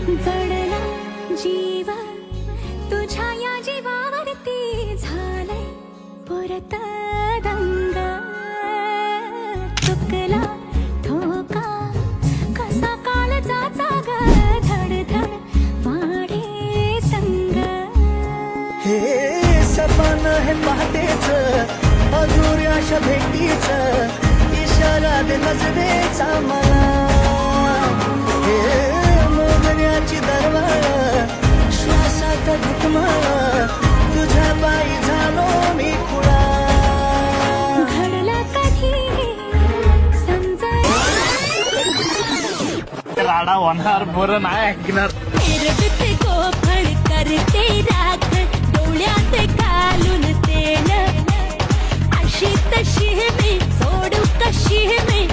जडला जीव तुझ्या या जीवावरती झालंय परत दंग चुकला ठोका कसा काळजाचा ग धडधड वाढे संग हे सपन हे पहाटेच अधुऱ्याशा भेटीच इशारा दे नजरेचा मला हे मोगऱ्याची दरवाळ श्वासात घुटमळ तुझ्या पायी झालो मी खुळा घडलं कधी समजाय राडा होणार बरं नाही ऐकणार रडते गोफळ करते राखण डोळ्यात घालून तेल अशी तशी मी सोडू कशी मी